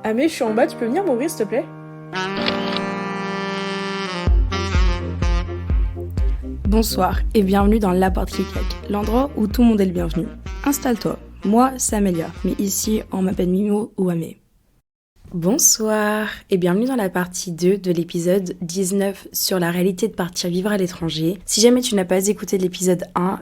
Amé, je suis en bas, tu peux venir m'ouvrir s'il te plaît? Bonsoir et bienvenue dans La Porte qui claque, l'endroit où tout le monde est le bienvenu. Installe-toi, moi c'est Amélia, mais ici on m'appelle Mimo ou Amé. Bonsoir et bienvenue dans la partie 2 de l'épisode 19 sur la réalité de partir vivre à l'étranger. Si jamais tu n'as pas écouté l'épisode 1,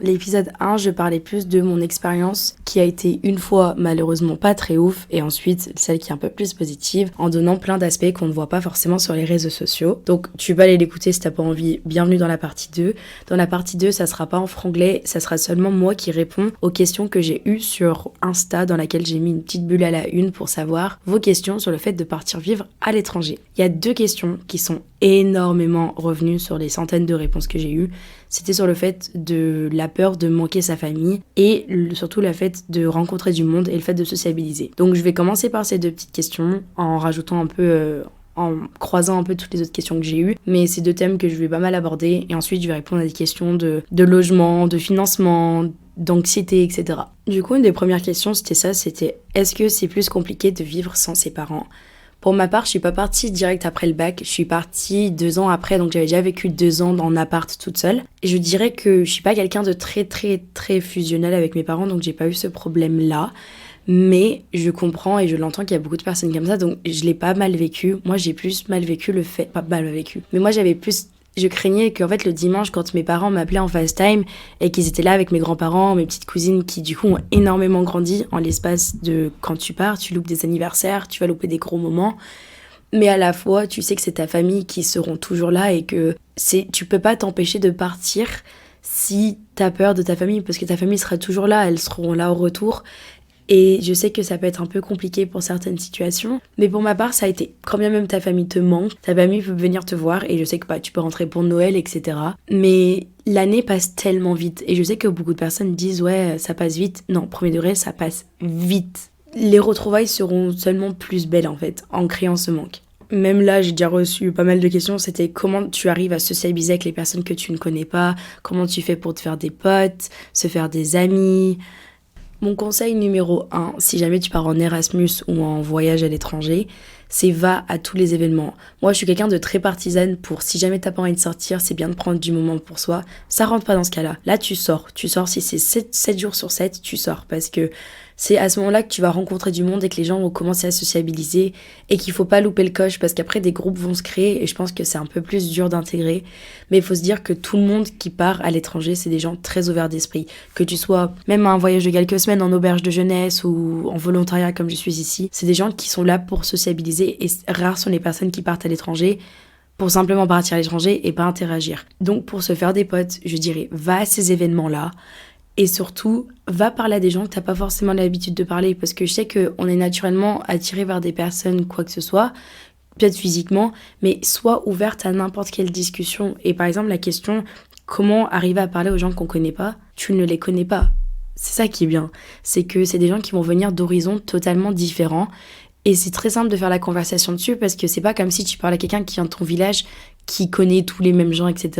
je parlais plus de mon expérience qui a été une fois malheureusement pas très ouf et ensuite celle qui est un peu plus positive en donnant plein d'aspects qu'on ne voit pas forcément sur les réseaux sociaux. Donc tu vas aller l'écouter si t'as pas envie, bienvenue dans la partie 2. Dans la partie 2, ça sera pas en franglais, ça sera seulement moi qui réponds aux questions que j'ai eues sur Insta dans laquelle j'ai mis une petite bulle à la une pour savoir vos questions sur le fait de partir vivre à l'étranger. Il y a 2 questions qui sont énormément revenues sur les centaines de réponses que j'ai eues. C'était sur le fait de la peur de manquer sa famille et surtout le fait de rencontrer du monde et le fait de sociabiliser. Donc je vais commencer par ces 2 petites questions en rajoutant un peu... en croisant un peu toutes les autres questions que j'ai eues, mais c'est 2 thèmes que je vais pas mal aborder et ensuite je vais répondre à des questions de logement, de financement, d'anxiété, etc. Du coup, une des premières questions c'était est-ce que c'est plus compliqué de vivre sans ses parents ? Pour ma part, je suis pas partie direct après le bac, je suis partie 2 ans après, donc j'avais déjà vécu 2 ans en appart toute seule. Et je dirais que je suis pas quelqu'un de très fusionnel avec mes parents, donc j'ai pas eu ce problème-là. Mais je comprends et je l'entends qu'il y a beaucoup de personnes comme ça, donc je l'ai pas mal vécu. Moi, j'ai plus mal vécu le fait... Pas mal vécu. Mais moi, je craignais qu'en fait, le dimanche, quand mes parents m'appelaient en FaceTime et qu'ils étaient là avec mes grands-parents, mes petites cousines qui, du coup, ont énormément grandi en l'espace de quand tu pars, tu loupes des anniversaires, tu vas louper des gros moments. Mais à la fois, tu sais que c'est ta famille qui seront toujours là et que tu peux pas t'empêcher de partir si t'as peur de ta famille parce que ta famille sera toujours là, elles seront là au retour. Et je sais que ça peut être un peu compliqué pour certaines situations, mais pour ma part, ça a été. Quand bien même ta famille te manque, ta famille peut venir te voir, et je sais que tu peux rentrer pour Noël, etc. Mais l'année passe tellement vite, et je sais que beaucoup de personnes disent « ouais, ça passe vite ». Non, premier degré, ça passe vite. Les retrouvailles seront seulement plus belles, en fait, en créant ce manque. Même là, j'ai déjà reçu pas mal de questions, c'était comment tu arrives à socialiser avec les personnes que tu ne connais pas, comment tu fais pour te faire des potes, se faire des amis... Mon conseil numéro 1, si jamais tu pars en Erasmus ou en voyage à l'étranger, c'est va à tous les événements. Moi, je suis quelqu'un de très partisane pour si jamais t'as pas envie de sortir, c'est bien de prendre du moment pour soi. Ça rentre pas dans ce cas-là. Là, tu sors. Tu sors si c'est 7 jours sur 7, tu sors. Parce que c'est à ce moment-là que tu vas rencontrer du monde et que les gens vont commencer à sociabiliser et qu'il faut pas louper le coche parce qu'après, des groupes vont se créer et je pense que c'est un peu plus dur d'intégrer. Mais il faut se dire que tout le monde qui part à l'étranger, c'est des gens très ouverts d'esprit. Que tu sois même à un voyage de quelques semaines en auberge de jeunesse ou en volontariat comme je suis ici, c'est des gens qui sont là pour sociabiliser et rares sont les personnes qui partent à l'étranger pour simplement partir à l'étranger et pas interagir. Donc pour se faire des potes, je dirais va à ces événements-là et surtout va parler à des gens que t'as pas forcément l'habitude de parler parce que je sais qu'on est naturellement attiré vers des personnes quoi que ce soit, peut-être physiquement, mais sois ouverte à n'importe quelle discussion. Et par exemple la question comment arriver à parler aux gens qu'on connaît pas, tu ne les connais pas. C'est ça qui est bien, c'est que c'est des gens qui vont venir d'horizons totalement différents. Et c'est très simple de faire la conversation dessus parce que c'est pas comme si tu parles à quelqu'un qui vient de ton village, qui connaît tous les mêmes gens, etc.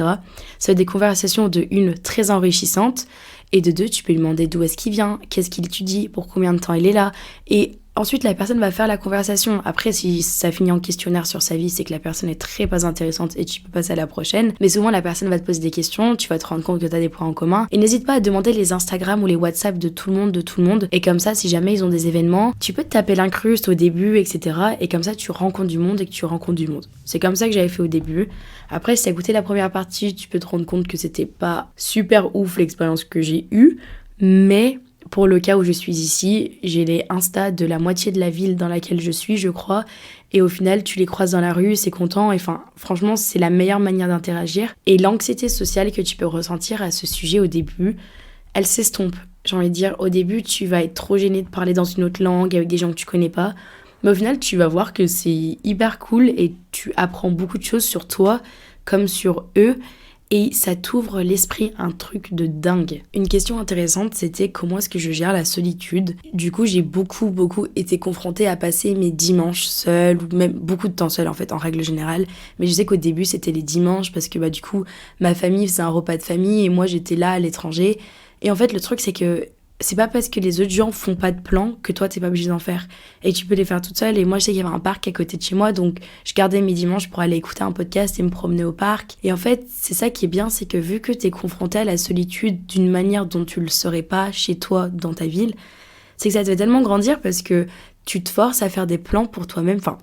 Ça va être des conversations de une très enrichissantes et de 2, tu peux lui demander d'où est-ce qu'il vient, qu'est-ce qu'il étudie, pour combien de temps il est là. Et ensuite, la personne va faire la conversation. Après, si ça finit en questionnaire sur sa vie, c'est que la personne est très pas intéressante et tu peux passer à la prochaine. Mais souvent, la personne va te poser des questions, tu vas te rendre compte que tu as des points en commun. Et n'hésite pas à demander les Instagram ou les WhatsApp de tout le monde. Et comme ça, si jamais ils ont des événements, tu peux te taper l'incruste au début, etc. Et comme ça, tu rencontres du monde et que tu rencontres du monde. C'est comme ça que j'avais fait au début. Après, si t'as écouté la première partie, tu peux te rendre compte que c'était pas super ouf l'expérience que j'ai eue. Mais... pour le cas où je suis ici, j'ai les Insta de la moitié de la ville dans laquelle je suis, je crois. Et au final, tu les croises dans la rue, c'est content. Enfin, franchement, c'est la meilleure manière d'interagir. Et l'anxiété sociale que tu peux ressentir à ce sujet au début, elle s'estompe. J'ai envie de dire, au début, tu vas être trop gêné de parler dans une autre langue avec des gens que tu connais pas. Mais au final, tu vas voir que c'est hyper cool et tu apprends beaucoup de choses sur toi comme sur eux. Et ça t'ouvre l'esprit, un truc de dingue. Une question intéressante, c'était comment est-ce que je gère la solitude. Du coup, j'ai beaucoup été confrontée à passer mes dimanches seuls, ou même beaucoup de temps seule en fait, en règle générale. Mais je sais qu'au début, c'était les dimanches, parce que du coup, ma famille faisait un repas de famille, et moi, j'étais là à l'étranger. Et en fait, le truc, c'est que c'est pas parce que les autres gens font pas de plans que toi t'es pas obligé d'en faire. Et tu peux les faire toute seule. Et moi je sais qu'il y avait un parc à côté de chez moi, donc je gardais mes dimanches pour aller écouter un podcast et me promener au parc. Et en fait c'est ça qui est bien, c'est que vu que t'es confronté à la solitude d'une manière dont tu le serais pas chez toi dans ta ville, c'est que ça te fait tellement grandir parce que tu te forces à faire des plans pour toi-même. Enfin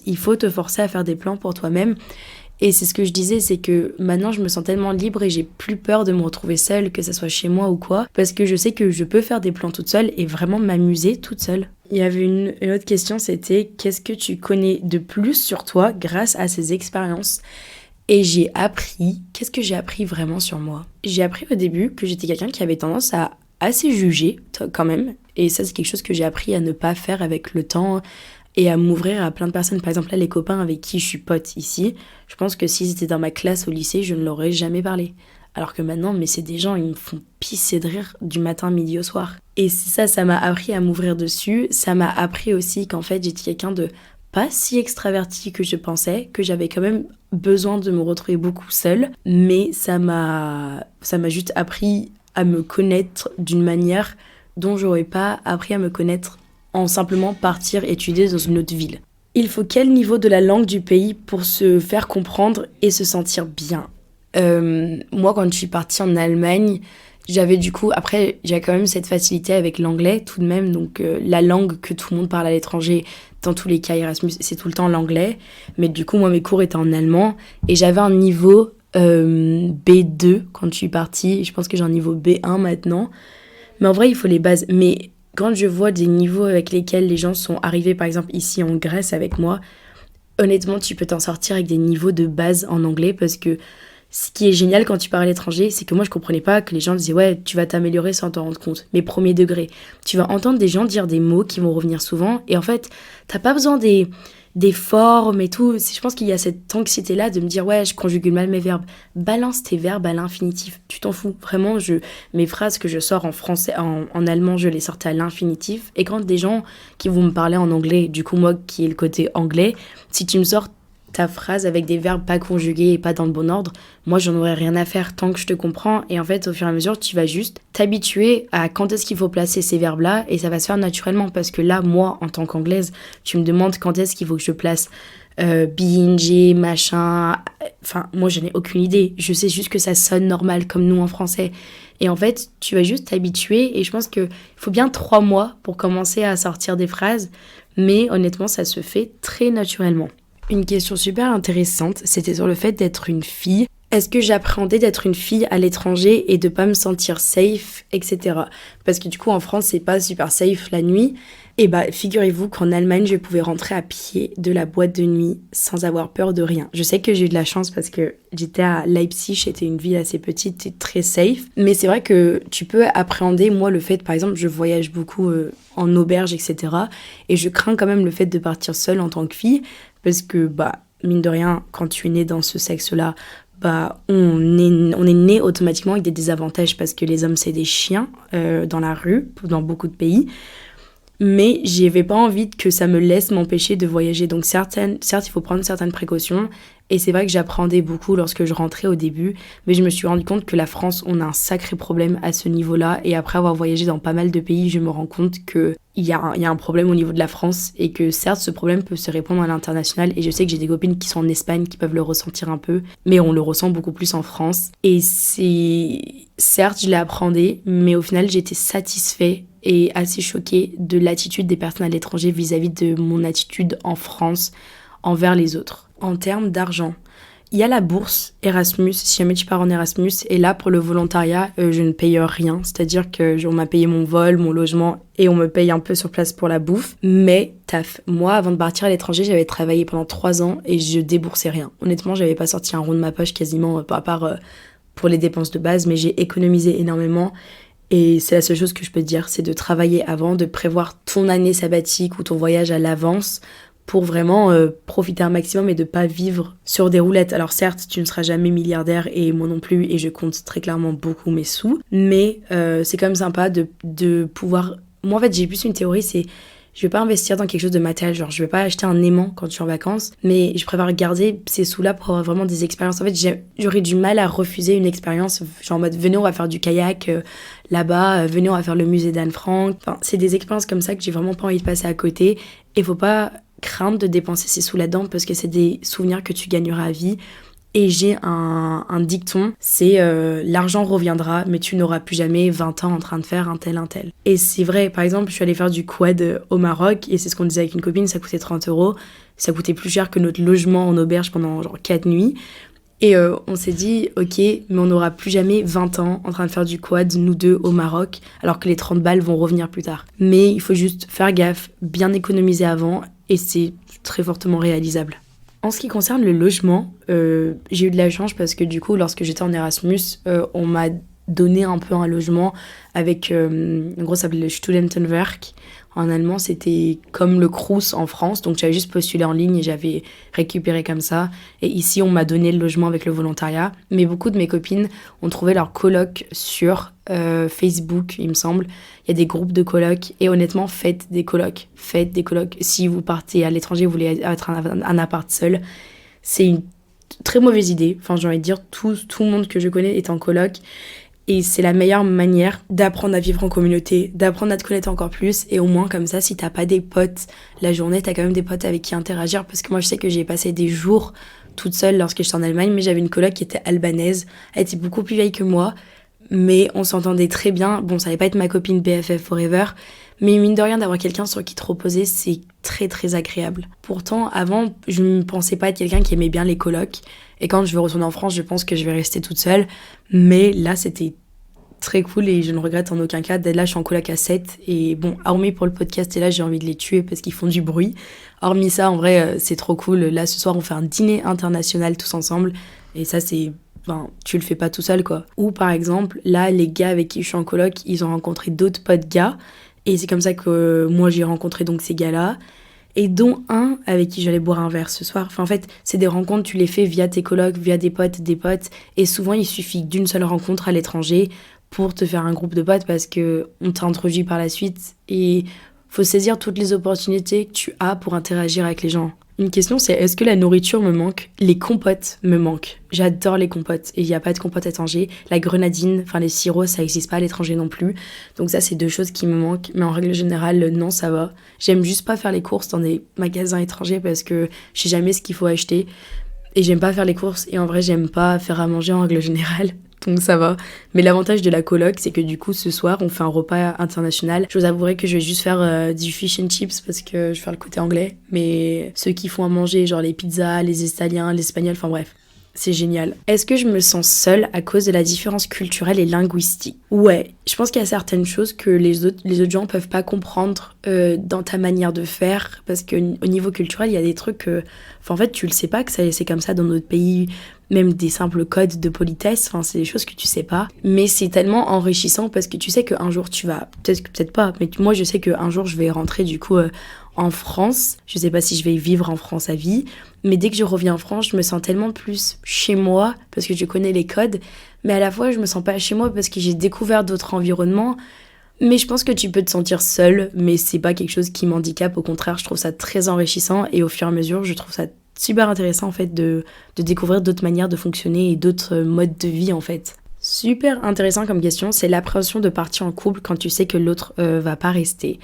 il faut te forcer à faire des plans pour toi-même. Et c'est ce que je disais, c'est que maintenant je me sens tellement libre et j'ai plus peur de me retrouver seule, que ça soit chez moi ou quoi, parce que je sais que je peux faire des plans toute seule et vraiment m'amuser toute seule. Il y avait une autre question, c'était qu'est-ce que tu connais de plus sur toi grâce à ces expériences? Et qu'est-ce que j'ai appris vraiment sur moi? J'ai appris au début que j'étais quelqu'un qui avait tendance à assez juger quand même, et ça c'est quelque chose que j'ai appris à ne pas faire avec le temps, et à m'ouvrir à plein de personnes. Par exemple, là, les copains avec qui je suis pote ici, je pense que s'ils étaient dans ma classe au lycée, je ne leur aurais jamais parlé. Alors que maintenant, mais c'est des gens, ils me font pisser de rire du matin, midi au soir. Et ça m'a appris à m'ouvrir dessus. Ça m'a appris aussi qu'en fait, j'étais quelqu'un de pas si extraverti que je pensais, que j'avais quand même besoin de me retrouver beaucoup seule. Mais ça m'a juste appris à me connaître d'une manière dont j'aurais pas appris à me connaître en simplement partir étudier dans une autre ville. Il faut quel niveau de la langue du pays pour se faire comprendre et se sentir bien? Moi, quand je suis partie en Allemagne, j'avais quand même cette facilité avec l'anglais tout de même, donc la langue que tout le monde parle à l'étranger, dans tous les cas Erasmus, c'est tout le temps l'anglais, mais du coup, moi, mes cours étaient en allemand, et j'avais un niveau B2 quand je suis partie, je pense que j'ai un niveau B1 maintenant, mais en vrai, il faut les bases, mais quand je vois des niveaux avec lesquels les gens sont arrivés, par exemple ici en Grèce avec moi, honnêtement, tu peux t'en sortir avec des niveaux de base en anglais parce que ce qui est génial quand tu pars à l'étranger, c'est que moi je comprenais pas que les gens disaient ouais, tu vas t'améliorer sans t'en rendre compte. Mais premier degré, tu vas entendre des gens dire des mots qui vont revenir souvent et en fait, t'as pas besoin des formes et tout. Je pense qu'il y a cette anxiété-là de me dire ouais, je conjugue mal mes verbes. Balance tes verbes à l'infinitif. Tu t'en fous. Vraiment, mes phrases que je sors en français, en allemand, je les sortais à l'infinitif. Et quand des gens qui vont me parler en anglais, du coup moi qui ai le côté anglais, si tu me sors ta phrase avec des verbes pas conjugués et pas dans le bon ordre, moi j'en aurais rien à faire tant que je te comprends. Et en fait, au fur et à mesure, tu vas juste t'habituer à quand est-ce qu'il faut placer ces verbes-là et ça va se faire naturellement. Parce que là, moi, en tant qu'anglaise, tu me demandes quand est-ce qu'il faut que je place BING, machin. Enfin, moi, je n'ai aucune idée. Je sais juste que ça sonne normal comme nous en français. Et en fait, tu vas juste t'habituer et je pense qu'il faut bien 3 mois pour commencer à sortir des phrases. Mais honnêtement, ça se fait très naturellement. Une question super intéressante, c'était sur le fait d'être une fille. Est-ce que j'appréhendais d'être une fille à l'étranger et de pas me sentir safe, etc. Parce que du coup en France c'est pas super safe la nuit. Et bah figurez-vous qu'en Allemagne je pouvais rentrer à pied de la boîte de nuit sans avoir peur de rien. Je sais que j'ai eu de la chance parce que j'étais à Leipzig, c'était une ville assez petite et très safe. Mais c'est vrai que tu peux appréhender, moi le fait par exemple je voyage beaucoup en auberge etc. Et je crains quand même le fait de partir seule en tant que fille. Parce que, bah, mine de rien, quand tu es né dans ce sexe-là, bah, on est né automatiquement avec des désavantages parce que les hommes, c'est des chiens dans la rue, dans beaucoup de pays. Mais j'avais pas envie que ça me laisse m'empêcher de voyager. Donc certes, il faut prendre certaines précautions. Et c'est vrai que j'appréhendais beaucoup lorsque je rentrais au début. Mais je me suis rendu compte que la France, on a un sacré problème à ce niveau-là. Et après avoir voyagé dans pas mal de pays, je me rends compte qu'il y a un problème au niveau de la France. Et que certes, ce problème peut se répondre à l'international. Et je sais que j'ai des copines qui sont en Espagne qui peuvent le ressentir un peu. Mais on le ressent beaucoup plus en France. Et certes, je l'ai appréhendé. Mais au final, j'étais satisfaite et assez choquée de l'attitude des personnes à l'étranger vis-à-vis de mon attitude en France envers les autres. En termes d'argent, il y a la bourse Erasmus, si jamais tu pars en Erasmus, et là pour le volontariat, je ne paye rien, c'est-à-dire qu'on m'a payé mon vol, mon logement, et on me paye un peu sur place pour la bouffe, mais taf. Moi, avant de partir à l'étranger, j'avais travaillé pendant 3 ans et je déboursais rien. Honnêtement, j'avais pas sorti un rond de ma poche quasiment, à part pour les dépenses de base, mais j'ai économisé énormément. Et c'est la seule chose que je peux te dire, c'est de travailler avant, de prévoir ton année sabbatique ou ton voyage à l'avance pour vraiment profiter un maximum et de pas vivre sur des roulettes. Alors certes, tu ne seras jamais milliardaire et moi non plus, et je compte très clairement beaucoup mes sous, mais c'est quand même sympa de pouvoir... Moi en fait, j'ai plus une théorie, c'est Je vais pas investir dans quelque chose de matériel, genre je vais pas acheter un aimant quand je suis en vacances, mais je préfère garder ces sous-là pour avoir vraiment des expériences. En fait, j'aurais du mal à refuser une expérience, genre en mode venez on va faire du kayak là-bas, venez on va faire le musée d'Anne Frank. Enfin, c'est des expériences comme ça que j'ai vraiment pas envie de passer à côté. Et faut pas craindre de dépenser ces sous là-dedans parce que c'est des souvenirs que tu gagneras à vie. Et j'ai un dicton, c'est l'argent reviendra, mais tu n'auras plus jamais 20 ans en train de faire un tel. Et c'est vrai, par exemple, je suis allée faire du quad au Maroc, et c'est ce qu'on disait avec une copine, ça coûtait 30 €. Ça coûtait plus cher que notre logement en auberge pendant genre 4 nuits. Et on s'est dit, ok, mais on n'aura plus jamais 20 ans en train de faire du quad, nous deux, au Maroc, alors que les 30 balles vont revenir plus tard. Mais il faut juste faire gaffe, bien économiser avant, et c'est très fortement réalisable. En ce qui concerne le logement, j'ai eu de la chance parce que du coup, lorsque j'étais en Erasmus, on m'a donné un peu un logement avec, en gros, ça s'appelait le Studentenwerk. En allemand, c'était comme le Crous en France, donc j'avais juste postulé en ligne et j'avais récupéré comme ça. Et ici, on m'a donné le logement avec le volontariat. Mais beaucoup de mes copines ont trouvé leur coloc sur Facebook, il me semble. Il y a des groupes de colocs et honnêtement, faites des colocs. Faites des colocs. Si vous partez à l'étranger, vous voulez être un appart seul, c'est une très mauvaise idée. Enfin, j'ai envie de dire, tout le monde que je connais est en coloc. Et c'est la meilleure manière d'apprendre à vivre en communauté, d'apprendre à te connaître encore plus. Et au moins, comme ça, si t'as pas des potes la journée, t'as quand même des potes avec qui interagir. Parce que moi, je sais que j'ai passé des jours toute seule lorsque j'étais en Allemagne, mais j'avais une coloc qui était albanaise. Elle était beaucoup plus vieille que moi, mais on s'entendait très bien. Bon, ça allait pas être ma copine BFF Forever, mais mine de rien, d'avoir quelqu'un sur qui te reposer, c'est très très agréable. Pourtant, avant, je ne pensais pas être quelqu'un qui aimait bien les colocs. Et quand je vais retourner en France, je pense que je vais rester toute seule. Mais là, c'était très cool et je ne regrette en aucun cas. Là, je suis en coloc à 7. Et bon, hormis pour le podcast, et là, j'ai envie de les tuer parce qu'ils font du bruit. Hormis ça, en vrai, c'est trop cool. Là, ce soir, on fait un dîner international tous ensemble. Et ça, c'est... Enfin, tu le fais pas tout seul, quoi. Ou par exemple, là, les gars avec qui je suis en coloc, ils ont rencontré d'autres potes gars. Et c'est comme ça que moi, j'ai rencontré donc ces gars-là. Et dont un avec qui j'allais boire un verre ce soir. Enfin, en fait, c'est des rencontres, tu les fais via tes colocs, via des potes. Et souvent, il suffit d'une seule rencontre à l'étranger pour te faire un groupe de potes parce qu'on t'introduit par la suite. Et faut saisir toutes les opportunités que tu as pour interagir avec les gens. Une question, c'est est-ce que la nourriture me manque ? Les compotes me manquent. J'adore les compotes. Et il n'y a pas de compote à Tanger. La grenadine, enfin les sirops, ça n'existe pas à l'étranger non plus. Donc ça, c'est 2 choses qui me manquent. Mais en règle générale, non, ça va. J'aime juste pas faire les courses dans des magasins étrangers parce que je sais jamais ce qu'il faut acheter. Et j'aime pas faire les courses. Et en vrai, j'aime pas faire à manger en règle générale. Donc ça va. Mais l'avantage de la coloc, c'est que du coup, ce soir, on fait un repas international. Je vous avouerai que je vais juste faire du fish and chips parce que je vais faire le côté anglais. Mais ceux qui font à manger, genre les pizzas, les Italiens, les Espagnols, enfin bref. C'est génial. Est-ce que je me sens seule à cause de la différence culturelle et linguistique ? Ouais, je pense qu'il y a certaines choses que les autres gens peuvent pas comprendre dans ta manière de faire parce qu'au niveau culturel, il y a des trucs que... Enfin, en fait, tu le sais pas que c'est comme ça dans notre pays, même des simples codes de politesse, enfin, c'est des choses que tu sais pas. Mais c'est tellement enrichissant parce que tu sais qu'un jour tu vas... Peut-être pas, mais moi je sais qu'un jour je vais rentrer du coup... en France, je sais pas si je vais vivre en France à vie, mais dès que je reviens en France, je me sens tellement plus chez moi parce que je connais les codes, mais à la fois je me sens pas chez moi parce que j'ai découvert d'autres environnements. Mais je pense que tu peux te sentir seule, mais c'est pas quelque chose qui m'handicape, au contraire, je trouve ça très enrichissant et au fur et à mesure, je trouve ça super intéressant en fait de découvrir d'autres manières de fonctionner et d'autres modes de vie en fait. Super intéressant comme question, c'est l'appréhension de partir en couple quand tu sais que l'autre va pas rester.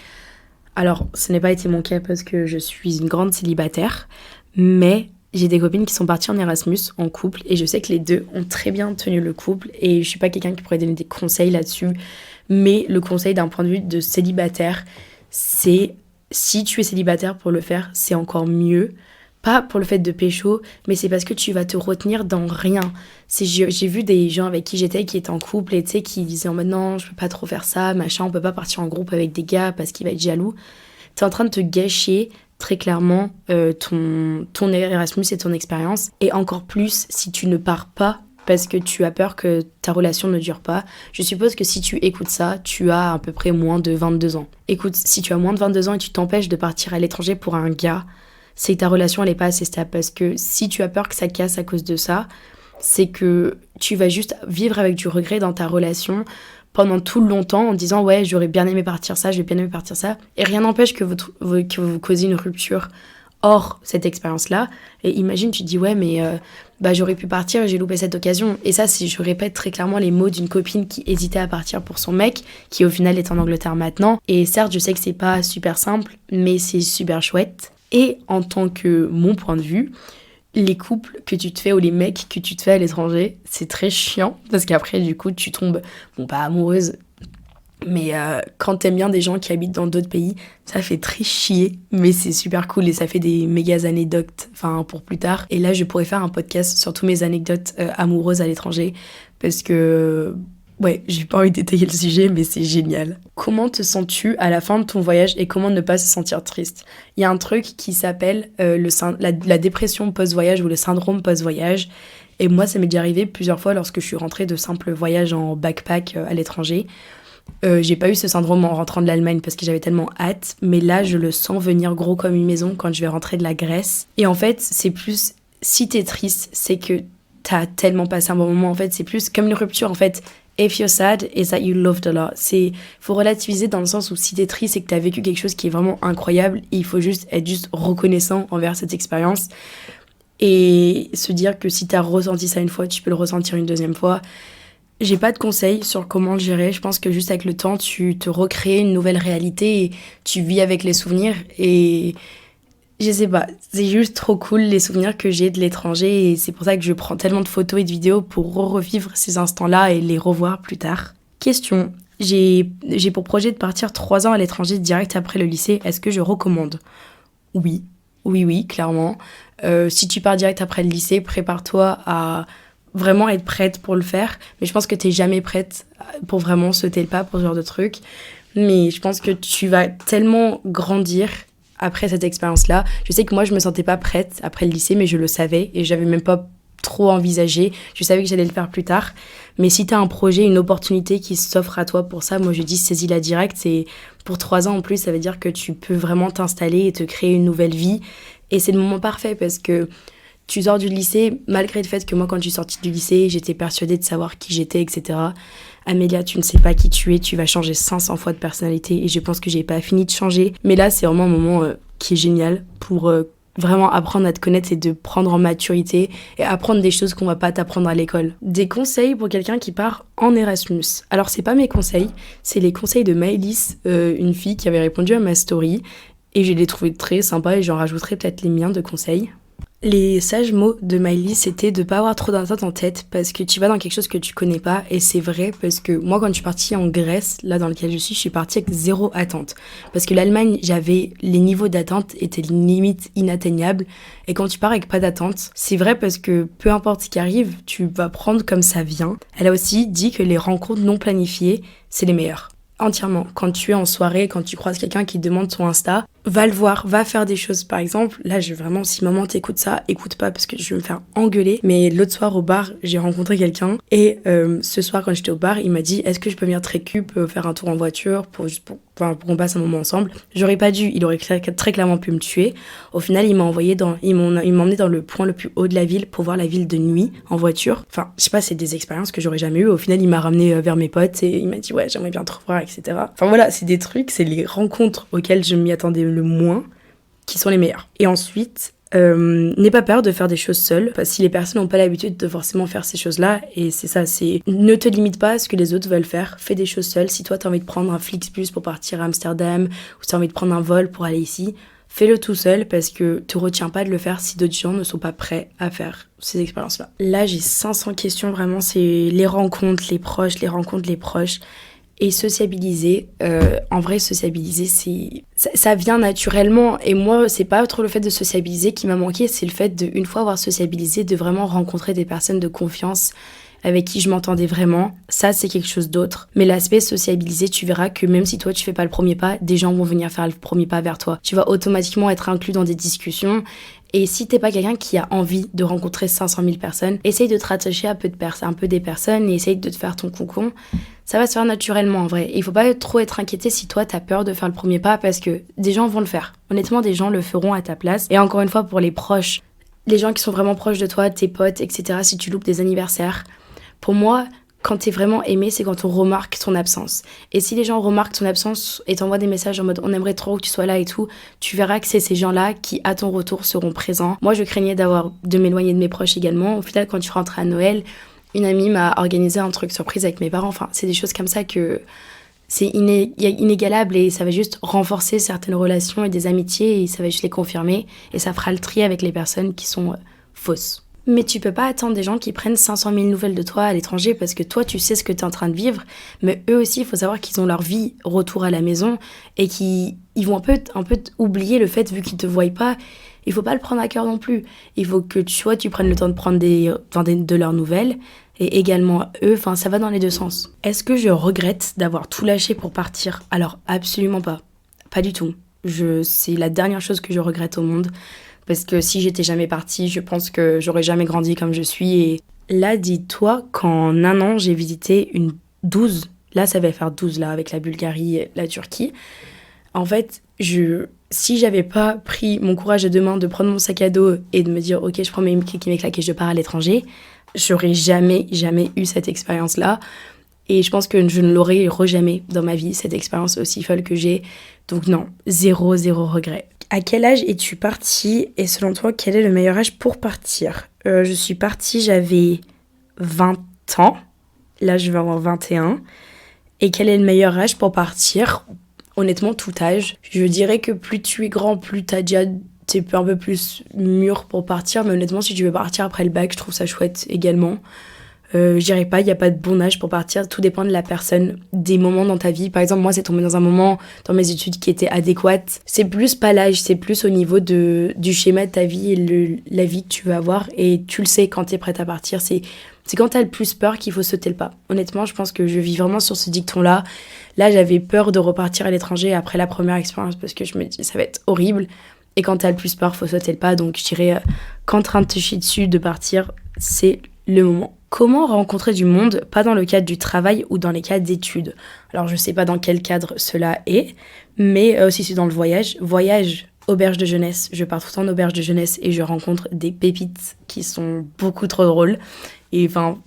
Alors, ce n'est pas été mon cas parce que je suis une grande célibataire, mais j'ai des copines qui sont parties en Erasmus en couple et je sais que les deux ont très bien tenu le couple et je suis pas quelqu'un qui pourrait donner des conseils là-dessus, mais le conseil d'un point de vue de célibataire, c'est si tu es célibataire pour le faire, c'est encore mieux. Pas pour le fait de pécho, mais c'est parce que tu vas te retenir dans rien. J'ai vu des gens avec qui j'étais qui étaient en couple et tu sais, qui disaient en mode non, je peux pas trop faire ça, machin, on peut pas partir en groupe avec des gars parce qu'il va être jaloux. T'es en train de te gâcher très clairement ton Erasmus et ton expérience. Et encore plus si tu ne pars pas parce que tu as peur que ta relation ne dure pas. Je suppose que si tu écoutes ça, tu as à peu près moins de 22 ans. Écoute, si tu as moins de 22 ans et tu t'empêches de partir à l'étranger pour un gars, c'est que ta relation elle est pas assez stable parce que si tu as peur que ça casse à cause de ça, c'est que tu vas juste vivre avec du regret dans ta relation pendant tout le longtemps en disant ouais, j'aurais bien aimé partir ça, j'ai bien aimé partir ça. Et rien n'empêche que vous causez une rupture hors cette expérience-là. Et imagine, tu te dis ouais, mais j'aurais pu partir et j'ai loupé cette occasion. Et ça, je répète très clairement les mots d'une copine qui hésitait à partir pour son mec, qui au final est en Angleterre maintenant. Et certes, je sais que c'est pas super simple, mais c'est super chouette. Et en tant que mon point de vue, les couples que tu te fais ou les mecs que tu te fais à l'étranger, c'est très chiant parce qu'après, du coup, tu tombes, pas amoureuse, mais quand t'aimes bien des gens qui habitent dans d'autres pays, ça fait très chier, mais c'est super cool et ça fait des méga anecdotes, pour plus tard. Et là, je pourrais faire un podcast sur tous mes anecdotes amoureuses à l'étranger parce que ouais, j'ai pas envie d'étayer le sujet, mais c'est génial. Comment te sens-tu à la fin de ton voyage et comment ne pas se sentir triste ? Il y a un truc qui s'appelle la dépression post-voyage ou le syndrome post-voyage. Et moi, ça m'est déjà arrivé plusieurs fois lorsque je suis rentrée de simples voyages en backpack à l'étranger. J'ai pas eu ce syndrome en rentrant de l'Allemagne parce que j'avais tellement hâte. Mais là, je le sens venir gros comme une maison quand je vais rentrer de la Grèce. Et en fait, c'est plus... Si t'es triste, c'est que t'as tellement passé un bon moment. En fait, c'est plus comme une rupture, en fait. If you're sad, it's that you loved a lot. Faut relativiser dans le sens où si t'es triste, c'est que t'as vécu quelque chose qui est vraiment incroyable. Et il faut juste être reconnaissant envers cette expérience. Et se dire que si t'as ressenti ça une fois, tu peux le ressentir une deuxième fois. J'ai pas de conseils sur comment le gérer. Je pense que juste avec le temps, tu te recrées une nouvelle réalité et tu vis avec les souvenirs. Et je sais pas, c'est juste trop cool les souvenirs que j'ai de l'étranger et c'est pour ça que je prends tellement de photos et de vidéos pour revivre ces instants-là et les revoir plus tard. Question, j'ai pour projet de partir 3 ans à l'étranger direct après le lycée. Est-ce que je recommande ? Oui, clairement. Si tu pars direct après le lycée, prépare-toi à vraiment être prête pour le faire. Mais je pense que t'es jamais prête pour vraiment sauter le pas pour ce genre de truc. Mais je pense que tu vas tellement grandir après cette expérience-là. Je sais que moi, je me sentais pas prête après le lycée, mais je le savais et j'avais même pas trop envisagé. Je savais que j'allais le faire plus tard. Mais si t'as un projet, une opportunité qui s'offre à toi pour ça, moi je dis saisis-la direct. C'est pour 3 ans en plus, ça veut dire que tu peux vraiment t'installer et te créer une nouvelle vie. Et c'est le moment parfait parce que tu sors du lycée, malgré le fait que moi, quand je suis sortie du lycée, j'étais persuadée de savoir qui j'étais, etc. Amélia, tu ne sais pas qui tu es, tu vas changer 500 fois de personnalité et je pense que j'ai pas fini de changer. Mais là, c'est vraiment un moment qui est génial pour vraiment apprendre à te connaître et de prendre en maturité et apprendre des choses qu'on va pas t'apprendre à l'école. Des conseils pour quelqu'un qui part en Erasmus. Alors, c'est pas mes conseils, c'est les conseils de Maëlys, une fille qui avait répondu à ma story et je les trouvés très sympas et j'en rajouterai peut-être les miens de conseils. Les sages mots de Maëlys, c'était de pas avoir trop d'attentes en tête parce que tu vas dans quelque chose que tu connais pas et c'est vrai parce que moi quand je suis partie en Grèce, là dans lequel je suis partie avec 0 attente parce que l'Allemagne, les niveaux d'attente étaient limite inatteignables et quand tu pars avec pas d'attente, c'est vrai parce que peu importe ce qui arrive, tu vas prendre comme ça vient. Elle a aussi dit que les rencontres non planifiées, c'est les meilleures. Entièrement. Quand tu es en soirée, quand tu croises quelqu'un qui te demande ton Insta, va le voir, va faire des choses. Par exemple, là, si maman t'écoute ça, écoute pas parce que je vais me faire engueuler. Mais l'autre soir au bar, j'ai rencontré quelqu'un et ce soir, quand j'étais au bar, il m'a dit est-ce que je peux venir te récup, faire un tour en voiture pour qu'on passe un moment ensemble. J'aurais pas dû, il aurait très clairement pu me tuer. Au final, il m'a emmené dans le point le plus haut de la ville pour voir la ville de nuit en voiture. Enfin, je sais pas, c'est des expériences que j'aurais jamais eues. Au final, il m'a ramené vers mes potes et il m'a dit ouais, j'aimerais bien te revoir, etc. Enfin voilà, c'est des trucs, c'est les rencontres auxquelles je m'y attendais le moins qui sont les meilleures. Et ensuite, n'aie pas peur de faire des choses seules, parce que si les personnes n'ont pas l'habitude de forcément faire ces choses-là, et c'est ça, ne te limite pas à ce que les autres veulent faire, fais des choses seules. Si toi t'as envie de prendre un Flixbus pour partir à Amsterdam, ou si t'as envie de prendre un vol pour aller ici, fais-le tout seul, parce que te retiens pas de le faire si d'autres gens ne sont pas prêts à faire ces expériences-là. Là, j'ai 500 questions, vraiment, c'est les rencontres, les proches. Et sociabiliser, en vrai sociabiliser, ça vient naturellement. Et moi, c'est pas trop le fait de sociabiliser qui m'a manqué, c'est le fait de, une fois avoir sociabilisé, de vraiment rencontrer des personnes de confiance avec qui je m'entendais vraiment. Ça, c'est quelque chose d'autre. Mais l'aspect sociabiliser, tu verras que même si toi, tu fais pas le premier pas, des gens vont venir faire le premier pas vers toi. Tu vas automatiquement être inclus dans des discussions. Et si t'es pas quelqu'un qui a envie de rencontrer 500 000 personnes, essaye de te rattacher à un peu des personnes et essaye de te faire ton cocon. Ça va se faire naturellement en vrai. Il faut pas trop être inquiété si toi t'as peur de faire le premier pas parce que des gens vont le faire. Honnêtement, des gens le feront à ta place. Et encore une fois, pour les proches, les gens qui sont vraiment proches de toi, tes potes, etc., si tu loupes des anniversaires, pour moi, quand t'es vraiment aimé, c'est quand on remarque ton absence. Et si les gens remarquent ton absence et t'envoient des messages en mode on aimerait trop que tu sois là et tout, tu verras que c'est ces gens-là qui, à ton retour, seront présents. Moi, je craignais de m'éloigner de mes proches également. Au final, quand tu rentres à Noël, une amie m'a organisé un truc surprise avec mes parents. Enfin, c'est des choses comme ça que c'est inégalable et ça va juste renforcer certaines relations et des amitiés et ça va juste les confirmer et ça fera le tri avec les personnes qui sont fausses. Mais tu peux pas attendre des gens qui prennent 500 000 nouvelles de toi à l'étranger parce que toi, tu sais ce que tu es en train de vivre. Mais eux aussi, il faut savoir qu'ils ont leur vie retour à la maison et qu'ils vont un peu oublier le fait, vu qu'ils te voient pas, il faut pas le prendre à cœur non plus. Il faut que tu prennes le temps de prendre de leurs nouvelles et également eux. Enfin, ça va dans les deux sens. Est-ce que je regrette d'avoir tout lâché pour partir ? Alors, absolument pas. Pas du tout. C'est la dernière chose que je regrette au monde. Parce que si j'étais jamais partie, je pense que j'aurais jamais grandi comme je suis. Et là, dis-toi qu'en un an, j'ai visité 12. Là, ça va faire 12 là, avec la Bulgarie et la Turquie. En fait, si j'avais pas pris mon courage de demain de prendre mon sac à dos et de me dire « Ok, je prends mes kicks et mes claques et je pars à l'étranger », j'aurais jamais eu cette expérience-là. Et je pense que je ne l'aurai jamais dans ma vie, cette expérience aussi folle que j'ai. Donc non, zéro regret. À quel âge es-tu partie et selon toi, quel est le meilleur âge pour partir ? Je suis partie, j'avais 20 ans. Là, je vais avoir 21. Et quel est le meilleur âge pour partir ? Honnêtement, tout âge. Je dirais que plus tu es grand, plus t'es un peu plus mûr pour partir. Mais honnêtement, si tu veux partir après le bac, je trouve ça chouette également. Je dirais pas, il n'y a pas de bon âge pour partir, tout dépend de la personne, des moments dans ta vie. Par exemple, moi, c'est tombé dans un moment dans mes études qui était adéquate. C'est plus pas l'âge, c'est plus au niveau du schéma de ta vie et la vie que tu veux avoir. Et tu le sais quand t'es prête à partir, c'est quand t'as le plus peur qu'il faut sauter le pas. Honnêtement, je pense que je vis vraiment sur ce dicton-là. Là, j'avais peur de repartir à l'étranger après la première expérience parce que je me dis, ça va être horrible. Et quand t'as le plus peur, faut sauter le pas. Donc, je dirais, qu'en train de te chier dessus, de partir, c'est le moment. Comment rencontrer du monde, pas dans le cadre du travail ou dans les cadres d'études ? Alors, je sais pas dans quel cadre cela est, mais si c'est dans le voyage, auberge de jeunesse. Je pars tout le temps en auberge de jeunesse et je rencontre des pépites qui sont beaucoup trop drôles. Et enfin,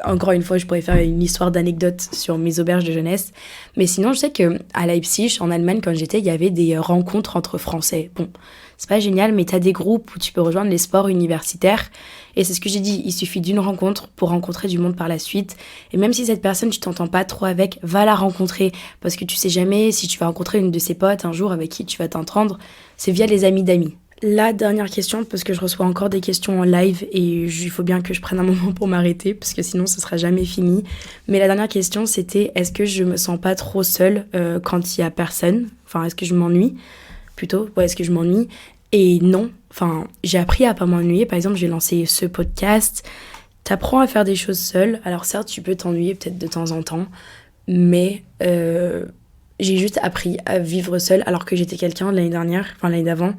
encore une fois, je pourrais faire une histoire d'anecdote sur mes auberges de jeunesse. Mais sinon, je sais qu'à Leipzig, en Allemagne, quand j'étais, il y avait des rencontres entre Français. Bon, c'est pas génial, mais t'as des groupes où tu peux rejoindre les sports universitaires. Et c'est ce que j'ai dit, il suffit d'une rencontre pour rencontrer du monde par la suite. Et même si cette personne, tu t'entends pas trop avec, va la rencontrer. Parce que tu sais jamais si tu vas rencontrer une de ses potes un jour avec qui tu vas t'entendre. C'est via les amis d'amis. La dernière question, parce que je reçois encore des questions en live et il faut bien que je prenne un moment pour m'arrêter parce que sinon ce sera jamais fini. Mais la dernière question c'était est-ce que je me sens pas trop seule quand il y a personne ? Enfin, est-ce que je m'ennuie ? Plutôt, ouais, est-ce que je m'ennuie ? Et non, enfin, j'ai appris à pas m'ennuyer. Par exemple, j'ai lancé ce podcast. T'apprends à faire des choses seule. Alors certes, tu peux t'ennuyer peut-être de temps en temps, mais j'ai juste appris à vivre seule alors que j'étais quelqu'un l'année d'avant,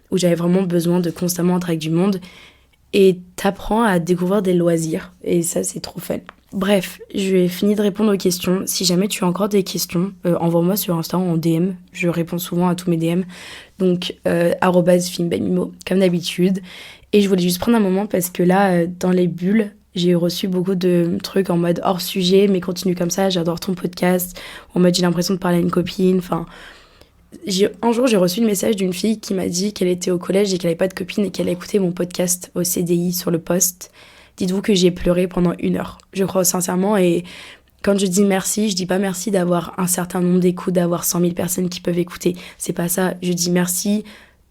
où j'avais vraiment besoin de constamment être avec du monde. Et t'apprends à découvrir des loisirs. Et ça, c'est trop fun. Bref, je vais finir de répondre aux questions. Si jamais tu as encore des questions, envoie-moi sur Insta en DM. Je réponds souvent à tous mes DM. Donc, @filmbanimo, comme d'habitude. Et je voulais juste prendre un moment parce que là, dans les bulles, j'ai reçu beaucoup de trucs en mode hors sujet, mais continue comme ça, j'adore ton podcast. En mode, j'ai l'impression de parler à une copine. Enfin, un jour, j'ai reçu un message d'une fille qui m'a dit qu'elle était au collège et qu'elle n'avait pas de copine et qu'elle a écouté mon podcast au CDI sur le poste. Dites-vous que j'ai pleuré pendant 1 heure. Je crois sincèrement. Et quand je dis merci, je dis pas merci d'avoir un certain nombre d'écoutes, d'avoir 100 000 personnes qui peuvent écouter. C'est pas ça. Je dis merci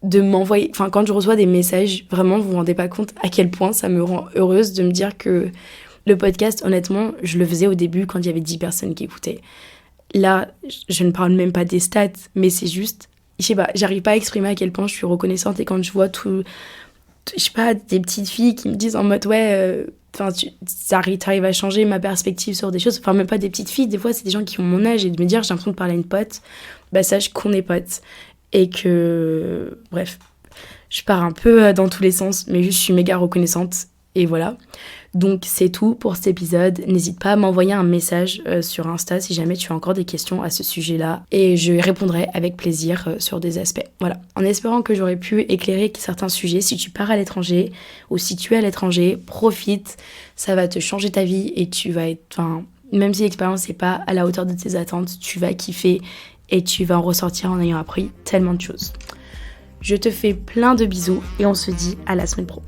de m'envoyer... Enfin, quand je reçois des messages, vraiment, vous vous rendez pas compte à quel point ça me rend heureuse de me dire que le podcast, honnêtement, je le faisais au début quand il y avait 10 personnes qui écoutaient. Là, je ne parle même pas des stats, mais c'est juste... Je sais pas, j'arrive pas à exprimer à quel point je suis reconnaissante et quand je vois je sais pas, des petites filles qui me disent en mode ouais, t'arrives à changer ma perspective sur des choses, enfin même pas des petites filles, des fois c'est des gens qui ont mon âge et de me dire j'ai l'impression de parler à une pote, bah sache qu'on est potes et que bref, je pars un peu dans tous les sens mais juste je suis méga reconnaissante Et voilà. Donc c'est tout pour cet épisode. N'hésite pas à m'envoyer un message sur Insta si jamais tu as encore des questions à ce sujet-là. Et je répondrai avec plaisir sur des aspects. Voilà. En espérant que j'aurai pu éclairer certains sujets. Si tu pars à l'étranger ou si tu es à l'étranger, profite. Ça va te changer ta vie et tu vas être... Enfin, même si l'expérience n'est pas à la hauteur de tes attentes, tu vas kiffer et tu vas en ressortir en ayant appris tellement de choses. Je te fais plein de bisous et on se dit à la semaine pro.